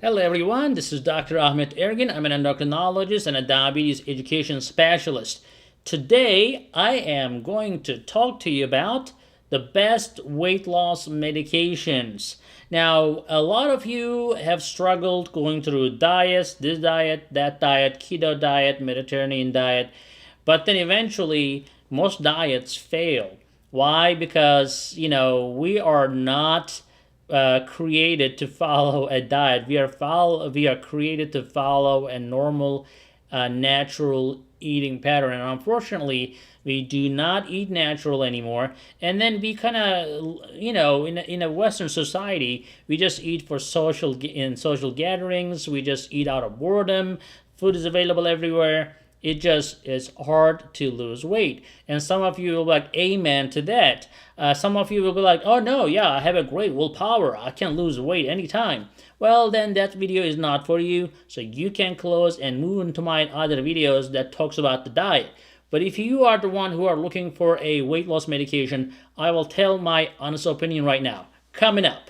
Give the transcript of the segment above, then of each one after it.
Hello everyone, this is Dr. Ahmed Ergin. I'm an endocrinologist and a diabetes education specialist. Today, I am going to talk to you about the best weight loss medications. Now, a lot of you have struggled going through diets, this diet, that diet, keto diet, Mediterranean diet, but then eventually most diets fail. Why? Because, we are not created to follow a diet. We are created to follow a normal, natural eating pattern. And unfortunately, we do not eat natural anymore. And then we kind of, in a Western society, we just eat for social gatherings. We just eat out of boredom. Food is available everywhere. It just is hard to lose weight. And some of you will be like, amen to that. Some of you will be like, oh no, yeah, I have a great willpower. I can lose weight anytime. Well, then that video is not for you. So you can close and move into my other videos that talks about the diet. But if you are the one who are looking for a weight loss medication, I will tell my honest opinion right now. Coming up.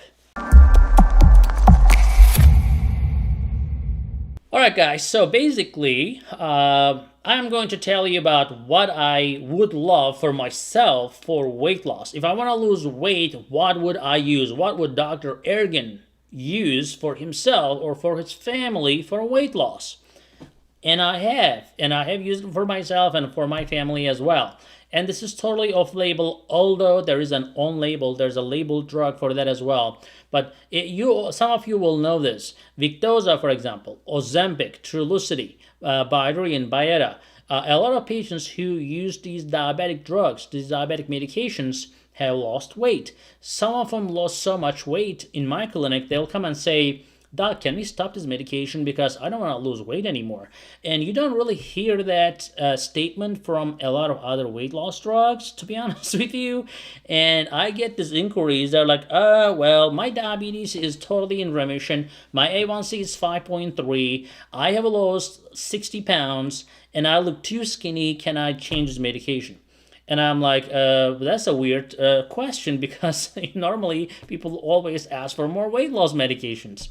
Alright guys, so basically, I'm going to tell you about what I would love for myself for weight loss. If I want to lose weight, what would I use? What would Dr. Ergin use for himself or for his family for weight loss? And I have used it for myself and for my family as well. And this is totally off-label, although there's a labeled drug for that as well. But some of you will know this. Victoza, for example, Ozempic, Trulicity, Bydureon, and Byetta. A lot of patients who use these diabetic drugs, these diabetic medications, have lost weight. Some of them lost so much weight in my clinic, they'll come and say, Doc, can we stop this medication because I don't want to lose weight anymore? And you don't really hear that statement from a lot of other weight loss drugs, to be honest with you. And I get these inquiries. They're like, well, my diabetes is totally in remission. My A1C is 5.3. I have lost 60 pounds and I look too skinny. Can I change this medication? And I'm like, that's a weird question because normally people always ask for more weight loss medications.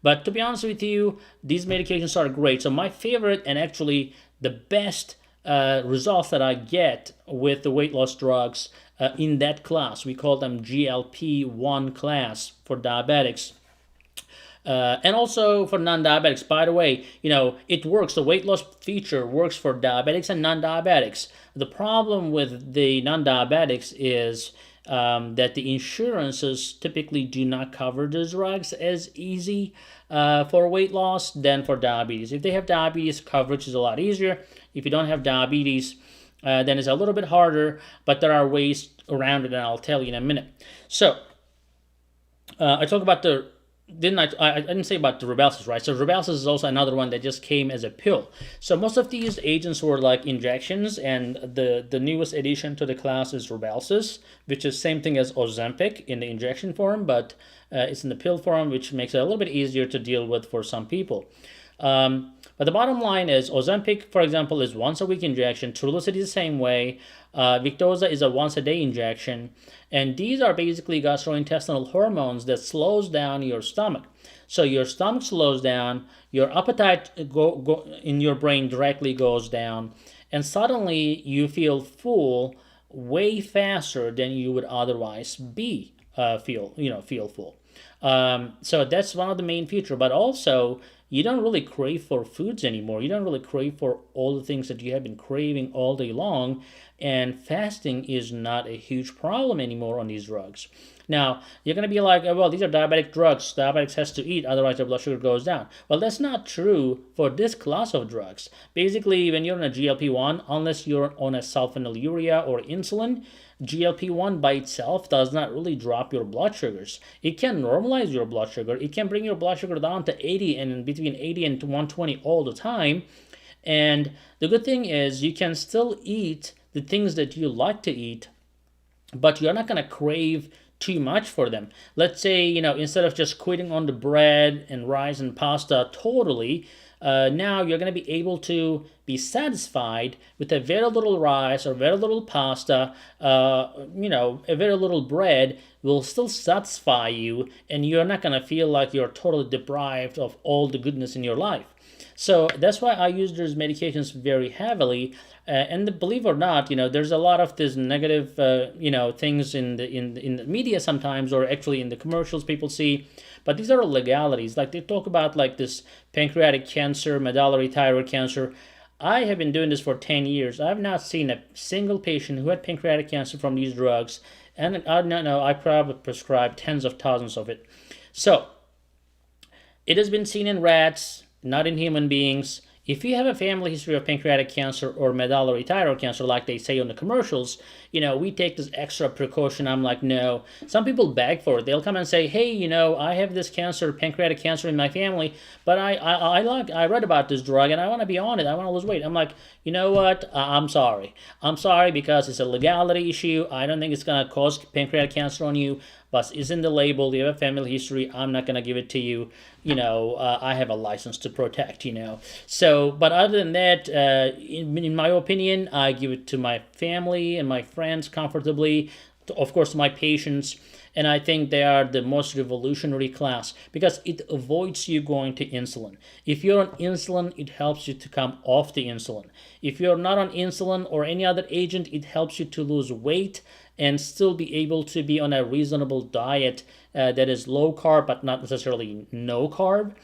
But to be honest with you, these medications are great. So my favorite and actually the best results that I get with the weight loss drugs in that class, we call them GLP-1 class for diabetics. And also for non-diabetics. By the way, it works. The weight loss feature works for diabetics and non-diabetics. The problem with the non-diabetics is that the insurances typically do not cover those drugs as easy for weight loss than for diabetes. If they have diabetes, coverage is a lot easier. If you don't have diabetes, then it's a little bit harder, but there are ways around it, and I'll tell you in a minute. So, I talk about I didn't say about the Rybelsus, right? So Rybelsus is also another one that just came as a pill. So most of these agents were like injections, and the newest addition to the class is Rybelsus, which is same thing as Ozempic in the injection form, but it's in the pill form, which makes it a little bit easier to deal with for some people. But the bottom line is Ozempic, for example, is once a week injection. Trulicity is the same way. Victoza is a once a day injection. And these are basically gastrointestinal hormones that slows down your stomach. So your stomach slows down, your appetite in your brain directly goes down, and suddenly you feel full way faster than you would otherwise feel full. So that's one of the main features. But also, you don't really crave for foods anymore. You don't really crave for all the things that you have been craving all day long. And fasting is not a huge problem anymore on these drugs. Now, you're going to be like, well, these are diabetic drugs. Diabetics has to eat, otherwise their blood sugar goes down. Well, that's not true for this class of drugs. Basically, when you're on a GLP-1, unless you're on a sulfonylurea or insulin, GLP-1 by itself does not really drop your blood sugars. It can normalize your blood sugar. It can bring your blood sugar down to 80 and between 80 and 120 all the time. And the good thing is you can still eat the things that you like to eat, but you're not going to crave too much for them. Let's say, instead of just quitting on the bread and rice and pasta totally, now you're going to be able to be satisfied with a very little rice or very little pasta, a very little bread will still satisfy you, and you're not going to feel like you're totally deprived of all the goodness in your life. So that's why I use those medications very heavily. And believe it or not, there's a lot of this negative, things in the media sometimes, or actually in the commercials people see. But these are legalities. Like they talk about like this pancreatic cancer, medullary thyroid cancer. I have been doing this for 10 years. I've not seen a single patient who had pancreatic cancer from these drugs. And I know I probably prescribed tens of thousands of it. So it has been seen in rats, not in human beings. If you have a family history of pancreatic cancer or medullary thyroid cancer, like they say on the commercials, we take this extra precaution. I'm like, no. Some people beg for it. They'll come and say, hey, I have this cancer, pancreatic cancer in my family, but I read about this drug and I want to be on it. I want to lose weight. I'm like, you know what? I'm sorry. I'm sorry because it's a legality issue. I don't think it's going to cause pancreatic cancer on you, but it's in the label. You have a family history. I'm not going to give it to you. I have a license to protect, So, but other than that, in my opinion, I give it to my family and my friends comfortably, of course, my patients, and I think they are the most revolutionary class because it avoids you going to insulin. If you're on insulin, it helps you to come off the insulin. If you're not on insulin or any other agent, it helps you to lose weight and still be able to be on a reasonable diet that is low carb but not necessarily no carb,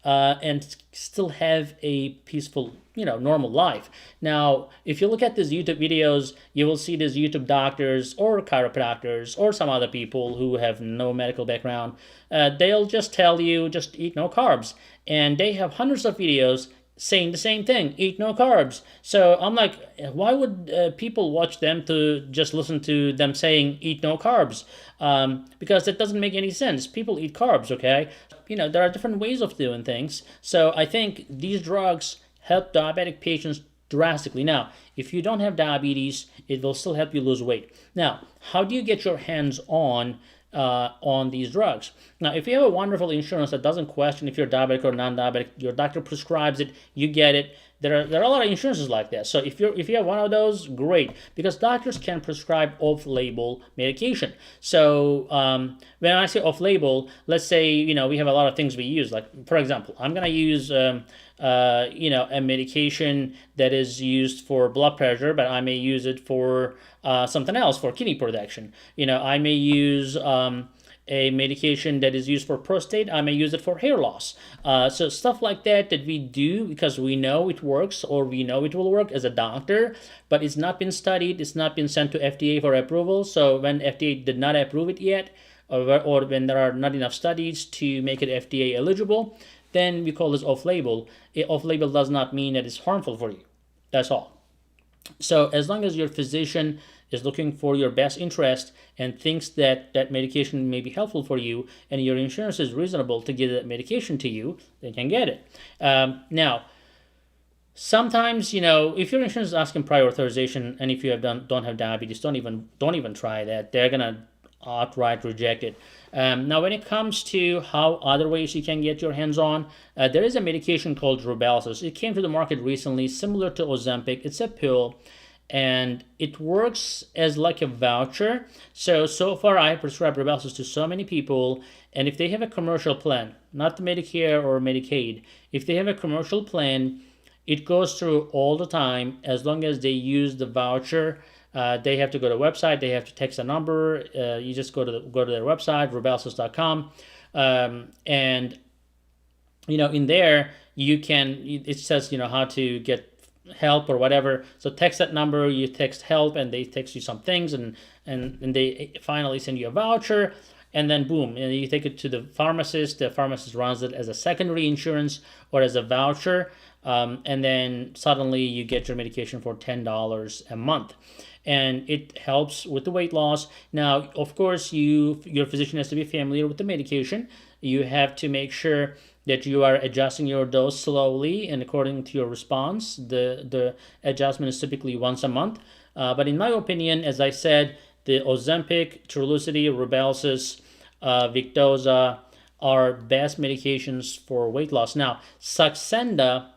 and still have a peaceful, normal life. Now, if you look at these YouTube videos, you will see these YouTube doctors or chiropractors or some other people who have no medical background. They'll just tell you, just eat no carbs. And they have hundreds of videos saying the same thing, eat no carbs. So I'm like, why would people watch them to just listen to them saying eat no carbs? Because it doesn't make any sense. People eat carbs, okay? There are different ways of doing things. So I think these drugs help diabetic patients drastically. Now, if you don't have diabetes, it will still help you lose weight. Now, how do you get your hands on these drugs? Now, if you have a wonderful insurance that doesn't question if you're diabetic or non-diabetic, your doctor prescribes it, you get it. There are a lot of insurances like that. So if you have one of those, great, because doctors can prescribe off-label medication. So when I say off-label, let's say we have a lot of things we use. Like for example, I'm gonna use a medication that is used for blood pressure, but I may use it for something else, for kidney protection. I may use a medication that is used for prostate. I may use it for hair loss. So stuff like that we do because we know it works or we know it will work as a doctor, but it's not been studied. It's not been sent to FDA for approval. So when FDA did not approve it yet, or when there are not enough studies to make it FDA eligible, then we call this off-label. Off-label does not mean that it's harmful for you. That's all. So as long as your physician is looking for your best interest and thinks that that medication may be helpful for you and your insurance is reasonable to give that medication to you, they can get it. Now, sometimes, if your insurance is asking prior authorization and if you don't have diabetes, don't even try that. They're going to outright reject it. Now, when it comes to how other ways you can get your hands on, there is a medication called Rybelsus. It came to the market recently, similar to Ozempic. It's a pill, and it works as like a voucher. So far I have prescribed Rybelsus to so many people, and if they have a commercial plan, not the Medicare or Medicaid, if they have a commercial plan, it goes through all the time as long as they use the voucher. They have to go to the website. They have to text a number. You just go to their website, rybelsus.com, and in there you can. It says how to get help or whatever. So text that number. You text help, and they text you some things, and they finally send you a voucher. And then boom, and you take it to the pharmacist. The pharmacist runs it as a secondary insurance or as a voucher, and then suddenly you get your medication for $10 a month. And it helps with the weight loss. Now, of course, your physician has to be familiar with the medication. You have to make sure that you are adjusting your dose slowly and according to your response. The adjustment is typically once a month. But in my opinion, as I said, the Ozempic, Trulicity, Rybelsus, Victoza, are best medications for weight loss. Now, Saxenda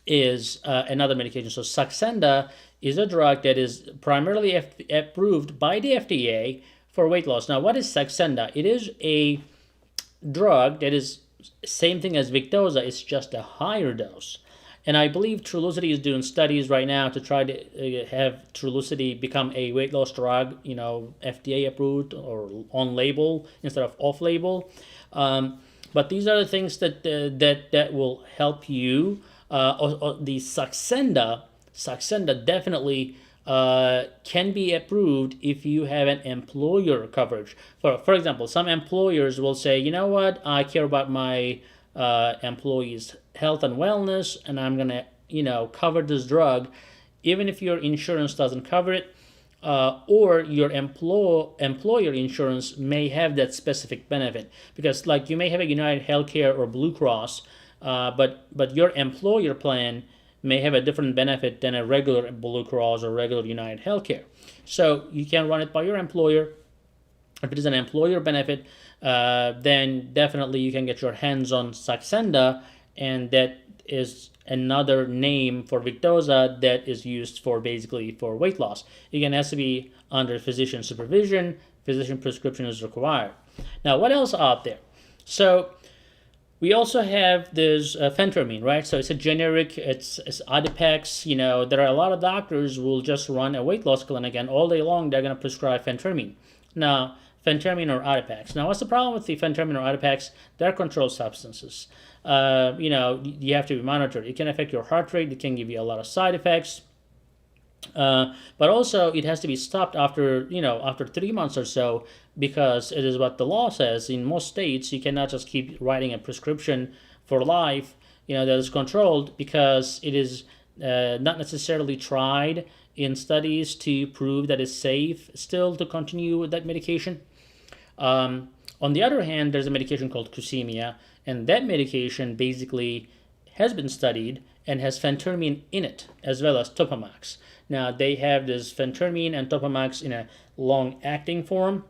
is another medication. So Saxenda is a drug that is primarily approved by the FDA for weight loss. Now, what is Saxenda? It is a drug that is same thing as Victoza. It's just a higher dose. And I believe Trulicity is doing studies right now to try to have Trulicity become a weight loss drug, FDA approved or on label instead of off label. But these are the things that will help you. The Saxenda definitely can be approved if you have an employer coverage. For example, some employers will say, you know what, I care about my employees' health and wellness, and I'm gonna, cover this drug, even if your insurance doesn't cover it, or your employer insurance may have that specific benefit, because like you may have a United Healthcare or Blue Cross, but your employer plan may have a different benefit than a regular Blue Cross or regular United Healthcare. So you can run it by your employer. If it is an employer benefit, then definitely you can get your hands on Saxenda, and that is another name for Victoza that is used for basically for weight loss. Again, it has to be under physician supervision. Physician prescription is required. Now, what else out there? So we also have this phentermine, right? So it's a generic, it's Adipex. There are a lot of doctors who will just run a weight loss clinic, and all day long they're going to prescribe phentermine. Now, phentermine or Adipex. Now, what's the problem with the phentermine or Adipex? They're controlled substances. You have to be monitored. It can affect your heart rate. It can give you a lot of side effects. But also, it has to be stopped after 3 months or so, because it is what the law says. In most states, you cannot just keep writing a prescription for life, that is controlled, because it is not necessarily tried in studies to prove that it's safe still to continue with that medication. On the other hand, there's a medication called Kusimia, and that medication basically has been studied and has phentermine in it, as well as Topamax. Now, they have this phentermine and Topamax in a long-acting form,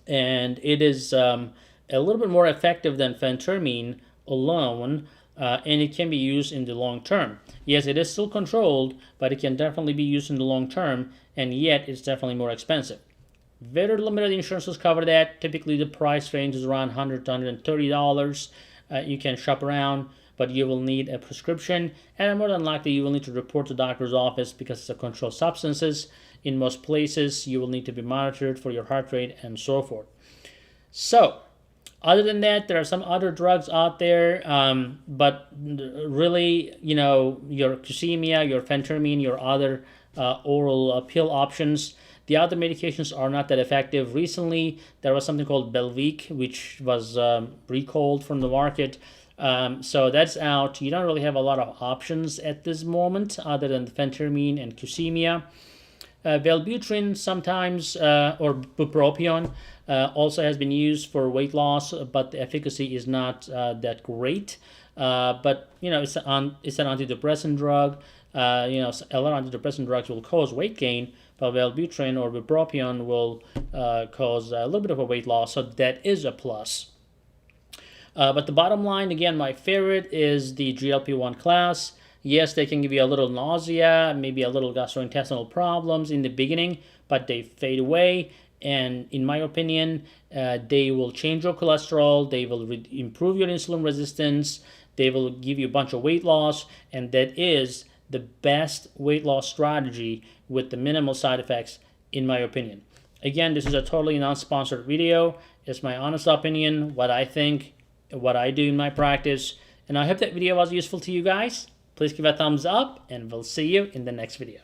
and it is a little bit more effective than phentermine alone, and it can be used in the long term. Yes, it is still controlled, but it can definitely be used in the long term, and yet it's definitely more expensive. Very limited insurances cover that. Typically, the price range is around $100 to $130. You can shop around, but you will need a prescription, and more than likely you will need to report to the doctor's office, because it's a controlled substances. In most places, you will need to be monitored for your heart rate and so forth. So, other than that, there are some other drugs out there, but really, your Kusimia, your phentermine, your other oral pill options, the other medications are not that effective. Recently, there was something called Belviq, which was recalled from the market. So that's out. You don't really have a lot of options at this moment other than phentermine and Kusimia. Wellbutrin sometimes, or bupropion, also has been used for weight loss, but the efficacy is not that great. But it's an antidepressant drug. A lot of antidepressant drugs will cause weight gain, but Wellbutrin or bupropion will cause a little bit of a weight loss, so that is a plus. But the bottom line, again, my favorite is the GLP-1 class. Yes, they can give you a little nausea, maybe a little gastrointestinal problems in the beginning, but they fade away. And in my opinion, they will change your cholesterol, they will improve your insulin resistance, they will give you a bunch of weight loss, and that is the best weight loss strategy with the minimal side effects, in my opinion. Again, this is a totally non-sponsored video. It's my honest opinion, what I think, what I do in my practice, and I hope that video was useful to you guys. Please give a thumbs up, and we'll see you in the next video.